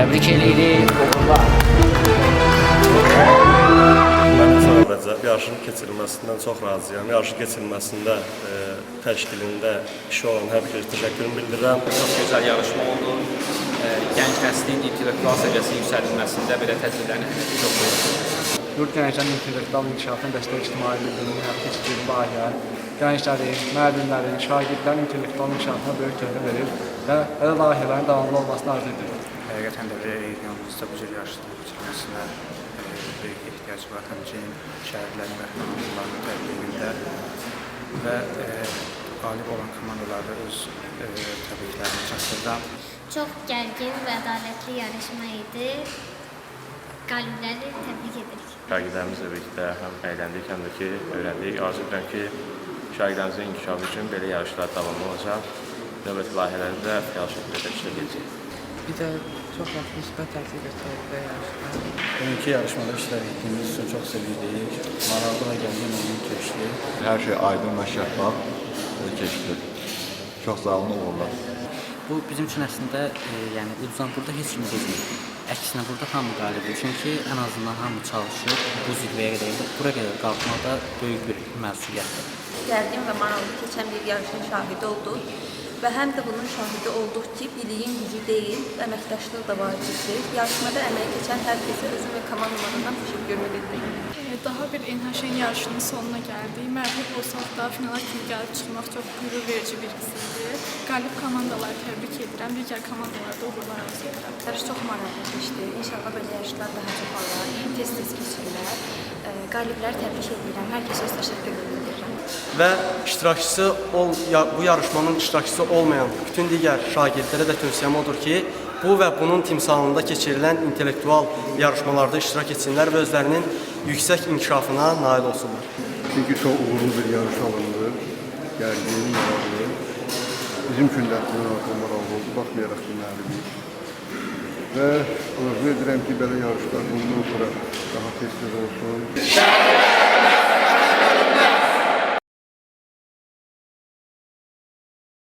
Təbrik edirik, uğurlar. Mən sadəcə yarışın keçirilməsindən çox razıyam. Yarışın keçirilməsində təşkilində işi olan hər bir təşəkkürümü bildirirəm. Çox gözəl yarışma oldu. Gənc nəslin intellektual səviyyəsinin yüksəldilməsində belə tədbirlərin çox böyükdür. Yurt gənclərin intellektual inkişafına dəstək ictimai birliyinin həyata keçirdiyi layihə gənclərin, müəllimlərin, şagirdlərin intellektual inkişafına böyük töhfə verir və belə layihələrin davamlı olmasını arzu edirik. Həqiqətən də regionumuzda bu cür yarışların keçirilməsinə böyük ehtiyac var. Həmçinin şəhərlərin və komandaların tədbirində və qalib olan komandalarda öz təbriklərimi çatdırıram. Çox gərgin və ədalətli yarışma idi. Qalibləri təbrik edirik. Şagirdlərimizlə birlikdə həm əyləndik, həm də ki, öyrəndik. Arzu edirəm ki, şagirdlərimizin inkişafı üçün belə yarışlar davamlı olacaq. Növbəti layihələrdə də fəal şəkildə təşkil edəcək. Bir də çox müsbət təsir göstərdi yarışlar. Bugünkü yarışmada iştirak etdiyimiz üçün çox sevindik. Maraqlı və gərgin oyun keçdi. Hər şey aydın və şəffaf keçdi. Çox sağ olun, uğurlar. Bu bizim üçün əslində yəni uduzan burada heç kim uduzmur. Əksinə burada hamı qalibdir. Çünki ən azından hamı çalışır. Bu zirvəyə qədər, bura qədər qalxmaqda böyük bir məsuliyyətdir. Gərgin və maraqlı keçən bir yarışın şahidi olduq və həm də bunun şahidi olduq ki, biliyin gücü deyil, əməkdaşlıq da vacibdir. Yarışmada əməyə keçən hər kəsə özüm və komandalarından təşəkkürümü bildirirəm. Daha bir NHŞ yarışının sonuna gəldik. Məğlub olsaq da finala kimi gəlib çıxmaq çox qürur verici bir hissdir. Qalib komandaları təbrik edirəm, digər komandalarda uğurlar arzu edirəm. Yarış çox maraqlı keçdi. İnşallah belə yarışlar daha çox olar, tez-tez keçirilər. Qalibləri təbrik edirəm, hər kəsə öz təşəkkürümü bildirirəm. Və bu yarışmanın iştirakçısı olmayan bütün digər şagirdlərə də tövsiyəm odur ki, bu və bunun timsalında keçirilən intellektual yarışmalarda iştirak etsinlər və özlərinin yüksək inkişafına nail olsunlar. Çünki çox uğurlu bir yarış alındı, gərgin, maraqlı. Bizim üçün də maraqlı oldu, baxmayaraq ki, müəllimik. Və arzu edirəm ki, belə yarışlar bundan sonra daha tez-tez olsun.